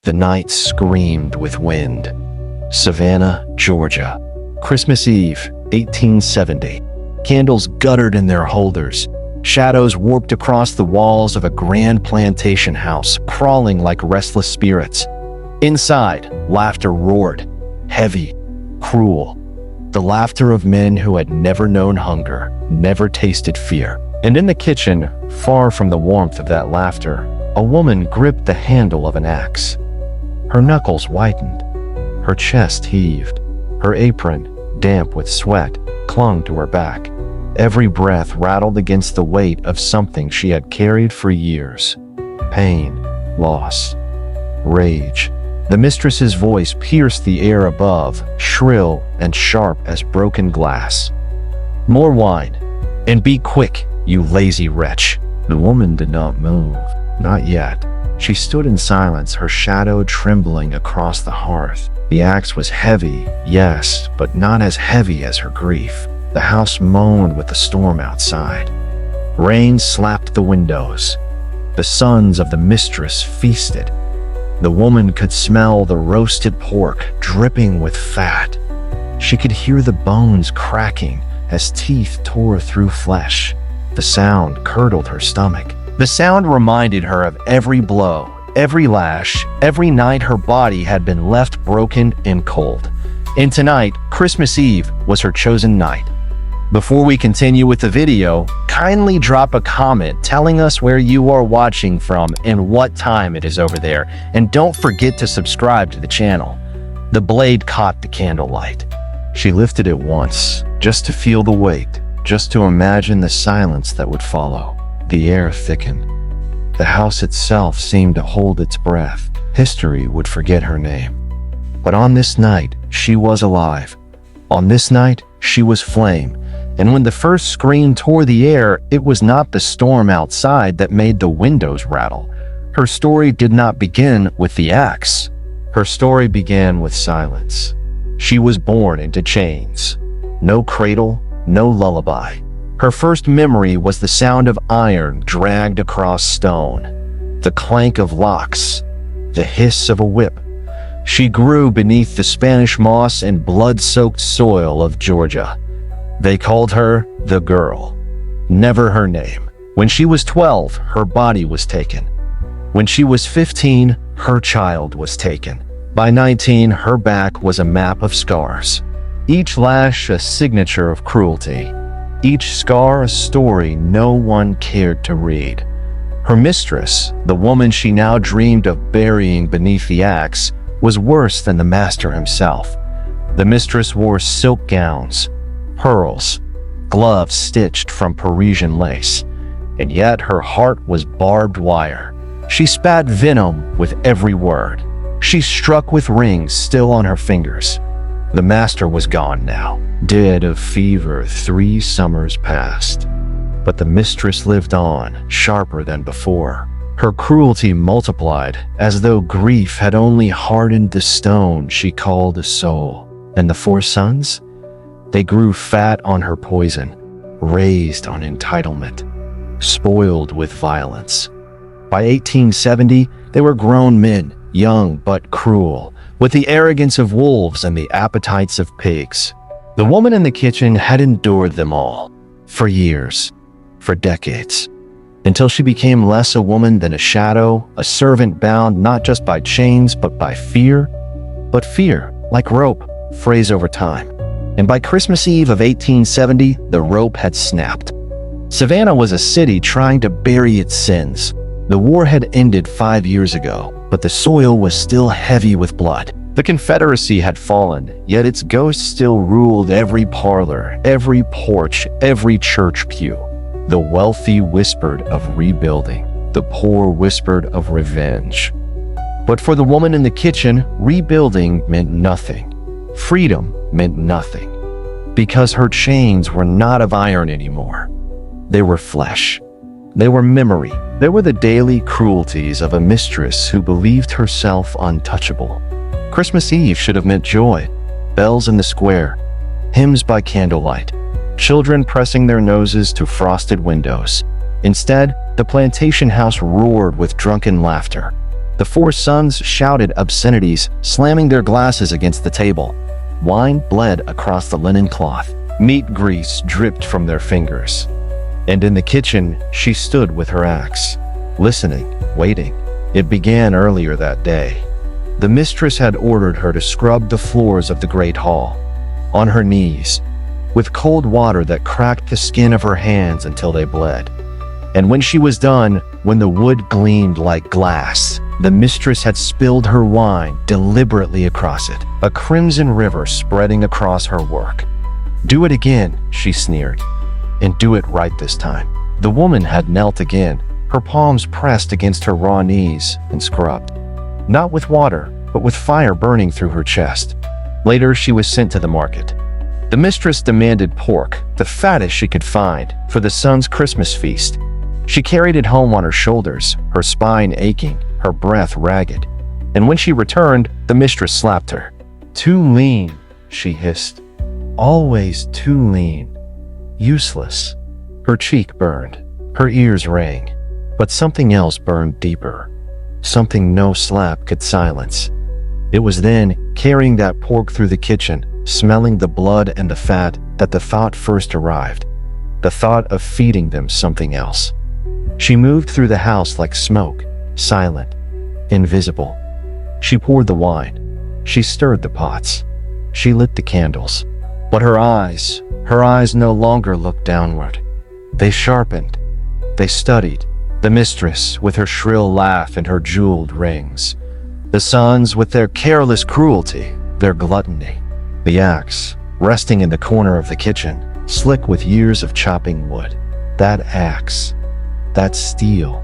The night screamed with wind. Savannah, Georgia. Christmas Eve, 1870. Candles guttered in their holders. Shadows warped across the walls of a grand plantation house, crawling like restless spirits. Inside, laughter roared, heavy, cruel. The laughter of men who had never known hunger, never tasted fear. And in the kitchen, far from the warmth of that laughter, a woman gripped the handle of an axe. Her knuckles whitened. Her chest heaved. Her apron, damp with sweat, clung to her back. Every breath rattled against the weight of something she had carried for years. Pain, loss, rage. The mistress's voice pierced the air above, shrill and sharp as broken glass. "More wine, and be quick, you lazy wretch." The woman did not move, not yet. She stood in silence, her shadow trembling across the hearth. The axe was heavy, yes, but not as heavy as her grief. The house moaned with the storm outside. Rain slapped the windows. The sons of the mistress feasted. The woman could smell the roasted pork dripping with fat. She could hear the bones cracking as teeth tore through flesh. The sound curdled her stomach. The sound reminded her of every blow, every lash, every night her body had been left broken and cold. And tonight, Christmas Eve, was her chosen night. Before we continue with the video, kindly drop a comment telling us where you are watching from and what time it is over there, and don't forget to subscribe to the channel. The blade caught the candlelight. She lifted it once, just to feel the weight, just to imagine the silence that would follow. The air thickened. The house itself seemed to hold its breath. History would forget her name. But on this night, she was alive. On this night, she was flame. And when the first scream tore the air, it was not the storm outside that made the windows rattle. Her story did not begin with the axe. Her story began with silence. She was born into chains. No cradle, no lullaby. Her first memory was the sound of iron dragged across stone, the clank of locks, the hiss of a whip. She grew beneath the Spanish moss and blood-soaked soil of Georgia. They called her the girl, never her name. When she was 12, her body was taken. When she was 15, her child was taken. By 19, her back was a map of scars. Each lash a signature of cruelty. Each scar a story no one cared to read. Her mistress, the woman she now dreamed of burying beneath the axe, was worse than the master himself. The mistress wore silk gowns, pearls, gloves stitched from Parisian lace, and yet her heart was barbed wire. She spat venom with every word. She struck with rings still on her fingers. The master was gone now, dead of fever 3 summers past. But the mistress lived on, sharper than before. Her cruelty multiplied, as though grief had only hardened the stone she called a soul. And the 4 sons? They grew fat on her poison, raised on entitlement, spoiled with violence. By 1870, they were grown men, young but cruel, with the arrogance of wolves and the appetites of pigs. The woman in the kitchen had endured them all, for years, for decades, until she became less a woman than a shadow, a servant bound not just by chains but by fear. But fear, like rope, frays over time. And by Christmas Eve of 1870, the rope had snapped. Savannah was a city trying to bury its sins. The war had ended 5 years ago, but the soil was still heavy with blood. The Confederacy had fallen, yet its ghost still ruled every parlor, every porch, every church pew. The wealthy whispered of rebuilding. The poor whispered of revenge. But for the woman in the kitchen, rebuilding meant nothing. Freedom meant nothing, because her chains were not of iron anymore. They were flesh. They were memory. They were the daily cruelties of a mistress who believed herself untouchable. Christmas Eve should have meant joy, bells in the square, hymns by candlelight, children pressing their noses to frosted windows. Instead, the plantation house roared with drunken laughter. The four sons shouted obscenities, slamming their glasses against the table. Wine bled across the linen cloth. Meat grease dripped from their fingers. And in the kitchen, she stood with her axe, listening, waiting. It began earlier that day. The mistress had ordered her to scrub the floors of the great hall, on her knees, with cold water that cracked the skin of her hands until they bled. And when she was done, when the wood gleamed like glass, the mistress had spilled her wine deliberately across it, a crimson river spreading across her work. "Do it again," she sneered, "and do it right this time." The woman had knelt again, her palms pressed against her raw knees, and scrubbed. Not with water, but with fire burning through her chest. Later, she was sent to the market. The mistress demanded pork, the fattest she could find, for the son's Christmas feast. She carried it home on her shoulders, her spine aching, her breath ragged. And when she returned, the mistress slapped her. "Too lean," she hissed. "Always too lean. Useless." Her cheek burned. Her ears rang. But something else burned deeper. Something no slap could silence. It was then, carrying that pork through the kitchen, smelling the blood and the fat, that the thought first arrived. The thought of feeding them something else. She moved through the house like smoke, silent, invisible. She poured the wine. She stirred the pots. She lit the candles. But her eyes no longer looked downward. They sharpened. They studied. The mistress with her shrill laugh and her jeweled rings. The sons with their careless cruelty, their gluttony. The axe, resting in the corner of the kitchen, slick with years of chopping wood. That axe, that steel,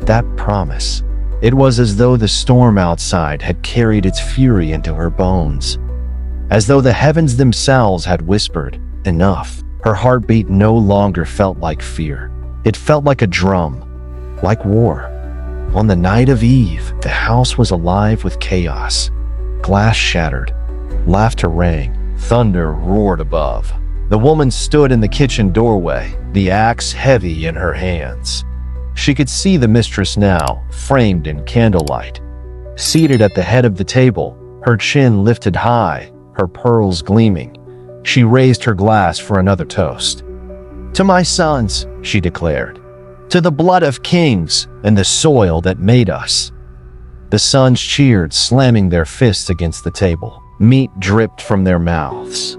that promise. It was as though the storm outside had carried its fury into her bones. As though the heavens themselves had whispered, "Enough." Her heartbeat no longer felt like fear. It felt like a drum, like war. On the night of Eve, the house was alive with chaos. Glass shattered. Laughter rang. Thunder roared above. The woman stood in the kitchen doorway, the axe heavy in her hands. She could see the mistress now, framed in candlelight. Seated at the head of the table, her chin lifted high, her pearls gleaming. She raised her glass for another toast. "To my sons," she declared. "To the blood of kings and the soil that made us." The sons cheered, slamming their fists against the table. Meat dripped from their mouths.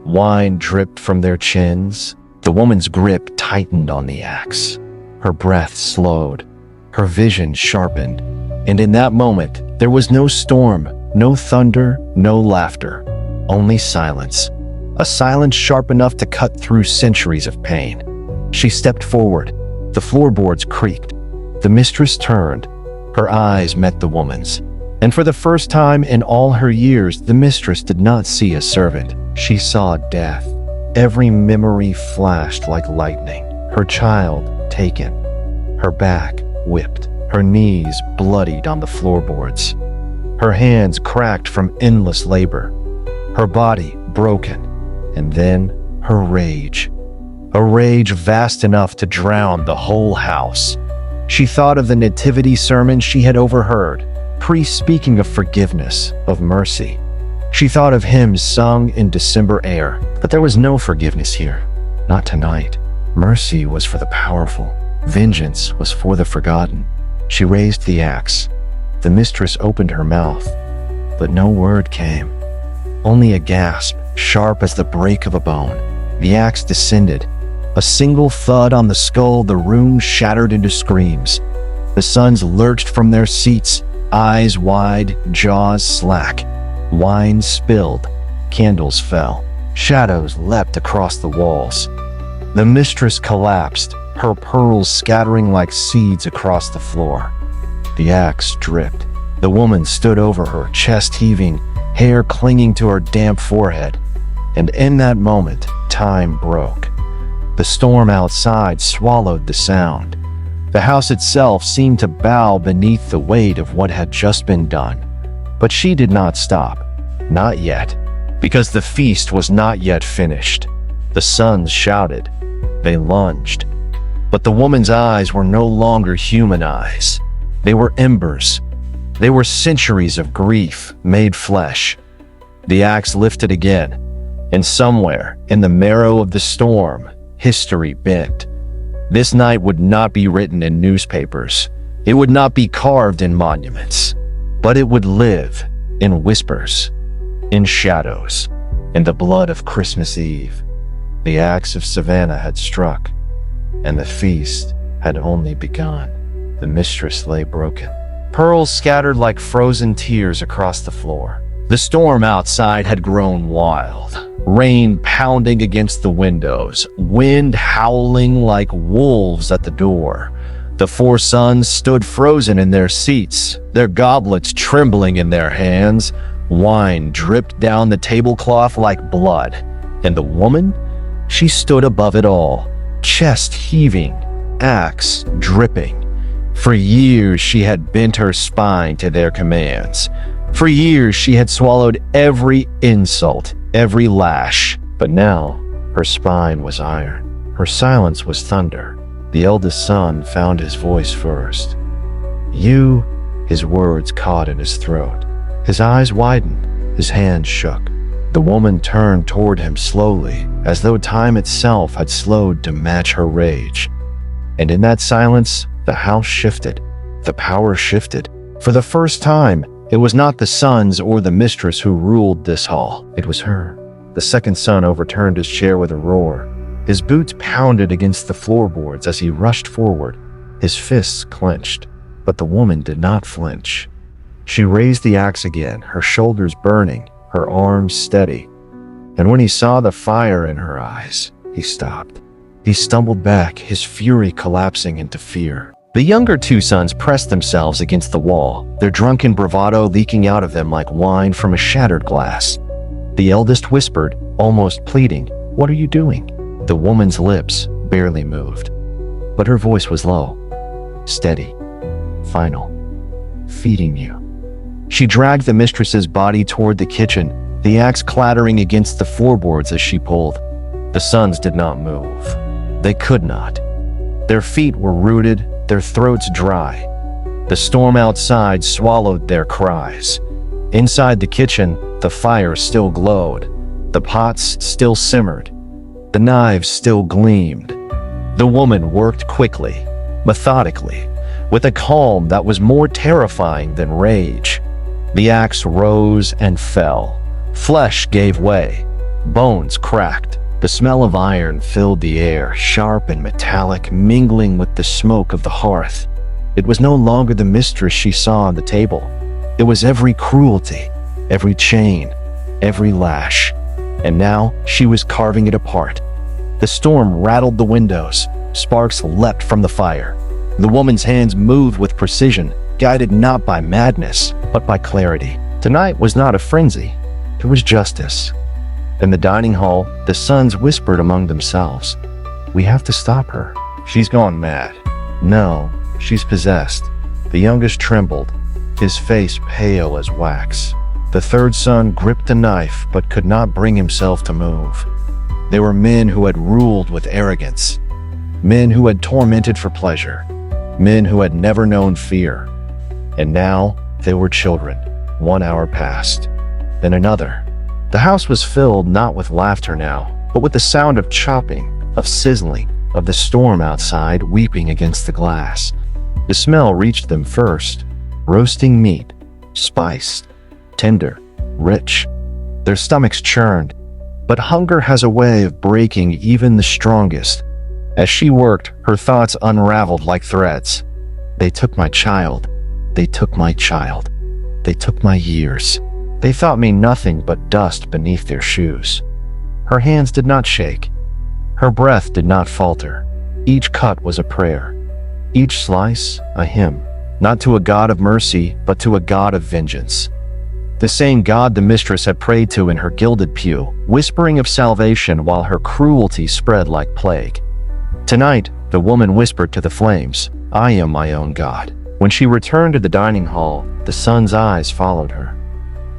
Wine dripped from their chins. The woman's grip tightened on the axe. Her breath slowed. Her vision sharpened. And in that moment, there was no storm, no thunder, no laughter. Only silence. A silence sharp enough to cut through centuries of pain. She stepped forward. The floorboards creaked. The mistress turned. Her eyes met the woman's. And for the first time in all her years, the mistress did not see a servant. She saw death. Every memory flashed like lightning. Her child taken. Her back whipped. Her knees bloodied on the floorboards. Her hands cracked from endless labor. Her body broken. And then her rage. A rage vast enough to drown the whole house. She thought of the nativity sermon she had overheard, priests speaking of forgiveness, of mercy. She thought of hymns sung in December air, but there was no forgiveness here. Not tonight. Mercy was for the powerful. Vengeance was for the forgotten. She raised the axe. The mistress opened her mouth, but no word came. Only a gasp, sharp as the break of a bone. The axe descended. A single thud on the skull, the room shattered into screams. The sons lurched from their seats, eyes wide, jaws slack. Wine spilled. Candles fell. Shadows leapt across the walls. The mistress collapsed, her pearls scattering like seeds across the floor. The axe dripped. The woman stood over her, chest heaving, hair clinging to her damp forehead. And in that moment, time broke. The storm outside swallowed the sound. The house itself seemed to bow beneath the weight of what had just been done. But she did not stop. Not yet. Because the feast was not yet finished. The sons shouted. They lunged. But the woman's eyes were no longer human eyes. They were embers. They were centuries of grief made flesh. The axe lifted again, and somewhere in the marrow of the storm, history bent. This night would not be written in newspapers. It would not be carved in monuments, but it would live in whispers, in shadows, in the blood of Christmas Eve. The Ax of Savannah had struck, and the feast had only begun. The mistress lay broken, pearls scattered like frozen tears across the floor. The storm outside had grown wild, rain pounding against the windows, wind howling like wolves at the door. The four sons stood frozen in their seats, their goblets trembling in their hands. Wine dripped down the tablecloth like blood, and the woman, she stood above it all, chest heaving, axe dripping. For years she had bent her spine to their commands. For years she had swallowed every insult, every lash. But now her spine was iron. Her silence was thunder. The eldest son found his voice first. "You," his words caught in his throat. His eyes widened, his hands shook. The woman turned toward him slowly, as though time itself had slowed to match her rage. And in that silence, the house shifted. The power shifted. For the first time, it was not the sons or the mistress who ruled this hall. It was her. The second son overturned his chair with a roar. His boots pounded against the floorboards as he rushed forward, his fists clenched. But the woman did not flinch. She raised the axe again, her shoulders burning, her arms steady. And when he saw the fire in her eyes, he stopped. He stumbled back, his fury collapsing into fear. The younger two sons pressed themselves against the wall, their drunken bravado leaking out of them like wine from a shattered glass. The eldest whispered, almost pleading, "What are you doing?" The woman's lips barely moved, but her voice was low, steady, final, feeding you. She dragged the mistress's body toward the kitchen, the axe clattering against the floorboards as she pulled. The sons did not move. They could not. Their feet were rooted, their throats dry. The storm outside swallowed their cries. Inside the kitchen, the fire still glowed. The pots still simmered. The knives still gleamed. The woman worked quickly, methodically, with a calm that was more terrifying than rage. The axe rose and fell. Flesh gave way. Bones cracked. The smell of iron filled the air, sharp and metallic, mingling with the smoke of the hearth. It was no longer the mistress she saw on the table. It was every cruelty, every chain, every lash. And now she was carving it apart. The storm rattled the windows. Sparks leapt from the fire. The woman's hands moved with precision, guided not by madness, but by clarity. Tonight was not a frenzy. It was justice. In the dining hall, the sons whispered among themselves, "We have to stop her. She's gone mad. No, she's possessed." The youngest trembled, his face pale as wax. The third son gripped a knife but could not bring himself to move. They were men who had ruled with arrogance, men who had tormented for pleasure, men who had never known fear. And now they were children. 1 hour passed, then another. The house was filled not with laughter now, but with the sound of chopping, of sizzling, of the storm outside weeping against the glass. The smell reached them first, roasting meat, spiced, tender, rich. Their stomachs churned, but hunger has a way of breaking even the strongest. As she worked, her thoughts unraveled like threads. They took my child. They took my child. They took my years. They thought me nothing but dust beneath their shoes. Her hands did not shake. Her breath did not falter. Each cut was a prayer. Each slice, a hymn. Not to a God of mercy, but to a God of vengeance. The same God the mistress had prayed to in her gilded pew, whispering of salvation while her cruelty spread like plague. Tonight, the woman whispered to the flames, "I am my own God." When she returned to the dining hall, the son's eyes followed her.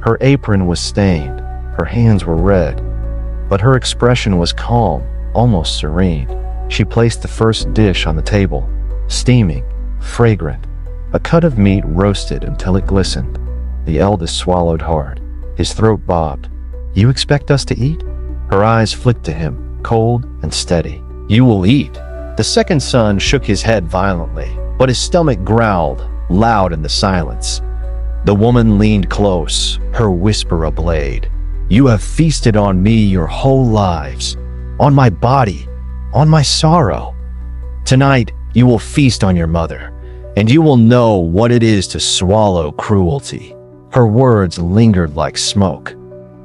Her apron was stained, her hands were red, but her expression was calm, almost serene. She placed the first dish on the table, steaming, fragrant, A cut of meat roasted until it glistened. The eldest swallowed hard. His throat bobbed. "You expect us to eat?" Her eyes flicked to him, cold and steady. "You will eat." The second son shook his head violently, but his stomach growled, loud in the silence. The woman leaned close, her whisper a blade. "You have feasted on me your whole lives, on my body, on my sorrow. Tonight, you will feast on your mother, and you will know what it is to swallow cruelty." Her words lingered like smoke.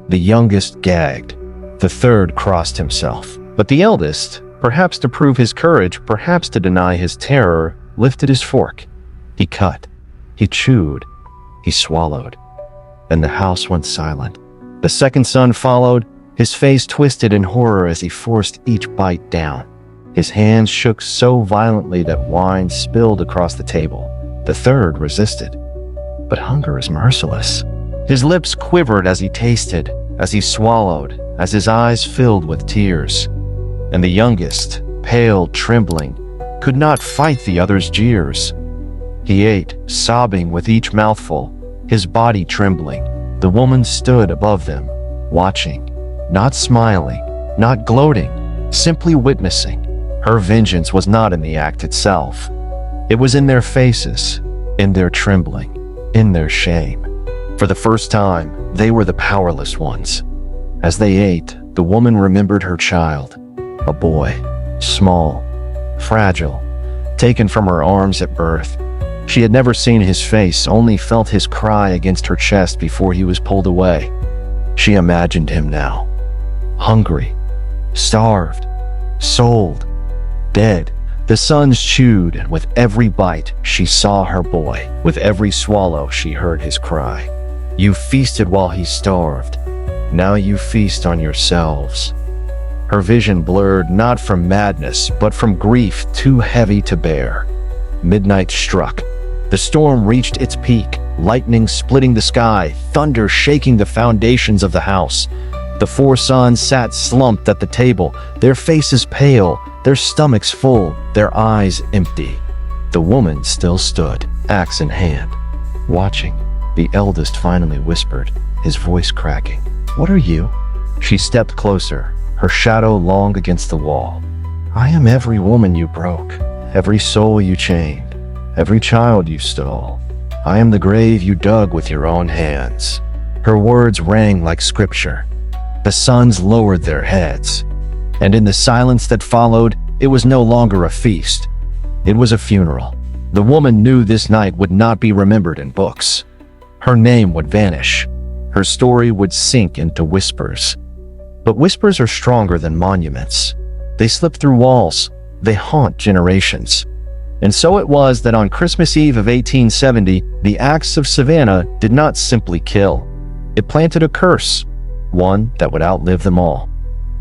The youngest gagged. The third crossed himself. But the eldest, perhaps to prove his courage, perhaps to deny his terror, lifted his fork. He cut. He chewed. He swallowed. And the house went silent. The second son followed, his face twisted in horror as he forced each bite down. His hands shook so violently that wine spilled across the table. The third resisted. But hunger is merciless. His lips quivered as he tasted, as he swallowed, as his eyes filled with tears. And the youngest, pale, trembling, could not fight the other's jeers. He ate, sobbing with each mouthful, his body trembling. The woman stood above them, watching, not smiling, not gloating, simply witnessing. Her vengeance was not in the act itself. It was in their faces, in their trembling, in their shame. For the first time, they were the powerless ones. As they ate, the woman remembered her child, a boy, small, fragile, taken from her arms at birth. She had never seen his face, only felt his cry against her chest before he was pulled away. She imagined him now, hungry, starved, sold, dead. The sons chewed, and with every bite, she saw her boy. With every swallow, she heard his cry. "You feasted while he starved. Now you feast on yourselves." Her vision blurred not from madness, but from grief too heavy to bear. Midnight struck. The storm reached its peak, lightning splitting the sky, thunder shaking the foundations of the house. The four sons sat slumped at the table, their faces pale, their stomachs full, their eyes empty. The woman still stood, axe in hand, watching. The eldest finally whispered, his voice cracking, "What are you?" She stepped closer, her shadow long against the wall. "I am every woman you broke, every soul you chained, every child you stole. I am the grave you dug with your own hands." Her words rang like scripture. The sons lowered their heads. And in the silence that followed, it was no longer a feast. It was a funeral. The woman knew this night would not be remembered in books. Her name would vanish. Her story would sink into whispers. But whispers are stronger than monuments. They slip through walls. They haunt generations. And so it was that on Christmas Eve of 1870, the Ax of Savannah did not simply kill. It planted a curse, one that would outlive them all.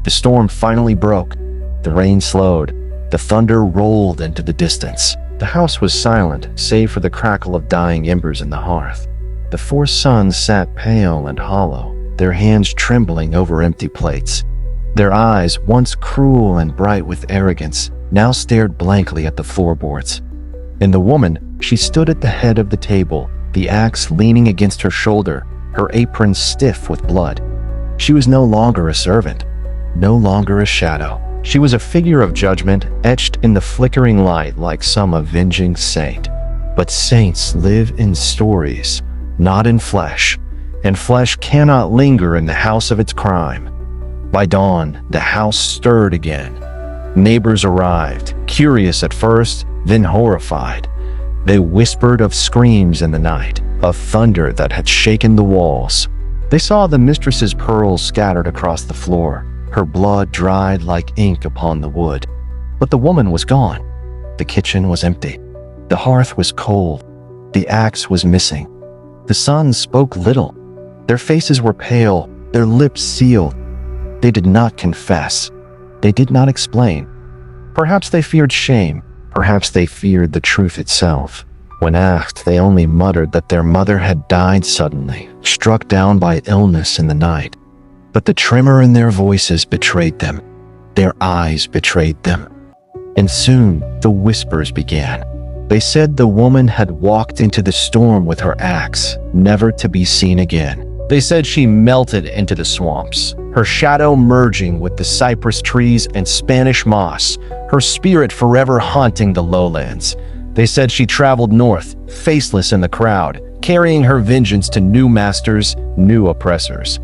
The storm finally broke. The rain slowed. The thunder rolled into the distance. The house was silent, save for the crackle of dying embers in the hearth. The four sons sat pale and hollow, their hands trembling over empty plates. Their eyes, once cruel and bright with arrogance, now stared blankly at the floorboards. And the woman, she stood at the head of the table, the axe leaning against her shoulder, her apron stiff with blood. She was no longer a servant, no longer a shadow. She was a figure of judgment, etched in the flickering light like some avenging saint. But saints live in stories, not in flesh, and flesh cannot linger in the house of its crime. By dawn, the house stirred again. Neighbors arrived, curious at first, then horrified. They whispered of screams in the night, of thunder that had shaken the walls. They saw the mistress's pearls scattered across the floor, her blood dried like ink upon the wood. But the woman was gone. The kitchen was empty. The hearth was cold. The axe was missing. The sons spoke little. Their faces were pale, their lips sealed. They did not confess. They did not explain. Perhaps they feared shame. Perhaps they feared the truth itself. When asked, they only muttered that their mother had died suddenly, struck down by illness in the night. But the tremor in their voices betrayed them. Their eyes betrayed them. And soon, the whispers began. They said the woman had walked into the storm with her axe, never to be seen again. They said she melted into the swamps, her shadow merging with the cypress trees and Spanish moss, her spirit forever haunting the lowlands. They said she traveled north, faceless in the crowd, carrying her vengeance to new masters, new oppressors.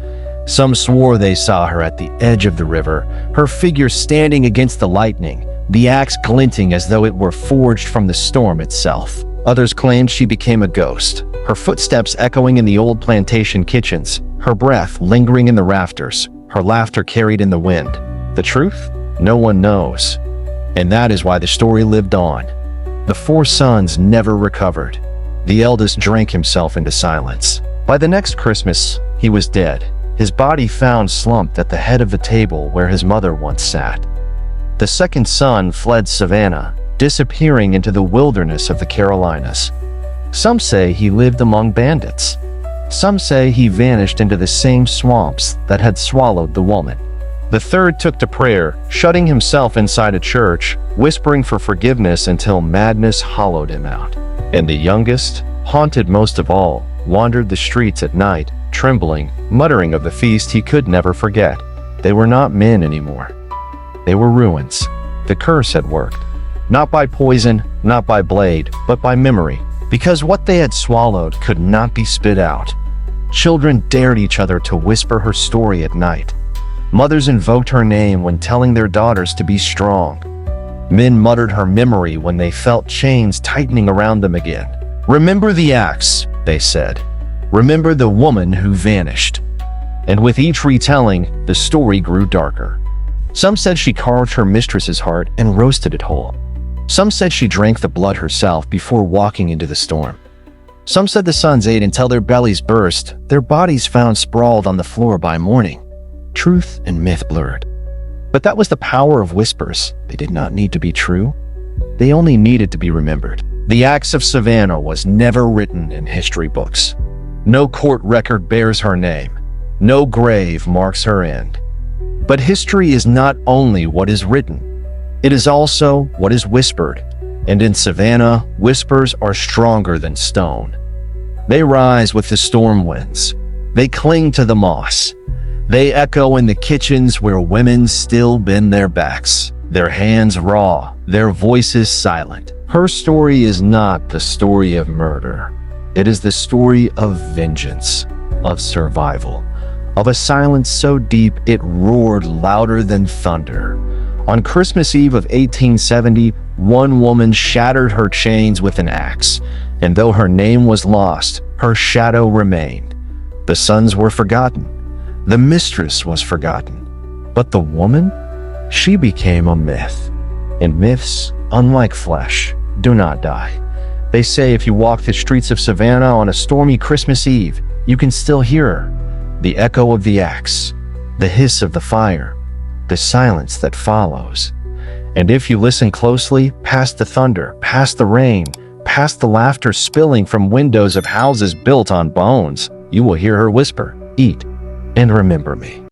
Some swore they saw her at the edge of the river, her figure standing against the lightning, the axe glinting as though it were forged from the storm itself. Others claimed she became a ghost, her footsteps echoing in the old plantation kitchens, her breath lingering in the rafters, her laughter carried in the wind. The truth? No one knows. And that is why the story lived on. The 4 sons never recovered. The eldest drank himself into silence. By the next Christmas, he was dead, his body found slumped at the head of the table where his mother once sat. The second son fled Savannah, disappearing into the wilderness of the Carolinas. Some say he lived among bandits. Some say he vanished into the same swamps that had swallowed the woman. The third took to prayer, shutting himself inside a church, whispering for forgiveness until madness hollowed him out. And the youngest, haunted most of all, wandered the streets at night, trembling, muttering of the feast he could never forget. They were not men anymore. They were ruins. The curse had worked. Not by poison, not by blade, but by memory. Because what they had swallowed could not be spit out. Children dared each other to whisper her story at night. Mothers invoked her name when telling their daughters to be strong. Men muttered her memory when they felt chains tightening around them again. Remember the axe, they said. Remember the woman who vanished. And with each retelling, the story grew darker. Some said she carved her mistress's heart and roasted it whole. Some said she drank the blood herself before walking into the storm. Some said the sons ate until their bellies burst, their bodies found sprawled on the floor by morning. Truth and myth blurred. But that was the power of whispers. They did not need to be true. They only needed to be remembered. The Ax of Savannah was never written in history books. No court record bears her name. No grave marks her end. But history is not only what is written. It is also what is whispered. And in Savannah, whispers are stronger than stone. They rise with the storm winds. They cling to the moss. They echo in the kitchens where women still bend their backs, their hands raw, their voices silent. Her story is not the story of murder. It is the story of vengeance, of survival, of a silence so deep it roared louder than thunder. On Christmas Eve of 1870, one woman shattered her chains with an axe, and though her name was lost, her shadow remained. The sons were forgotten. The mistress was forgotten. But the woman? She became a myth. And myths, unlike flesh, do not die. They say if you walk the streets of Savannah on a stormy Christmas Eve, you can still hear her. The echo of the axe, the hiss of the fire, the silence that follows. And if you listen closely, past the thunder, past the rain, past the laughter spilling from windows of houses built on bones, you will hear her whisper, "Eat and remember me."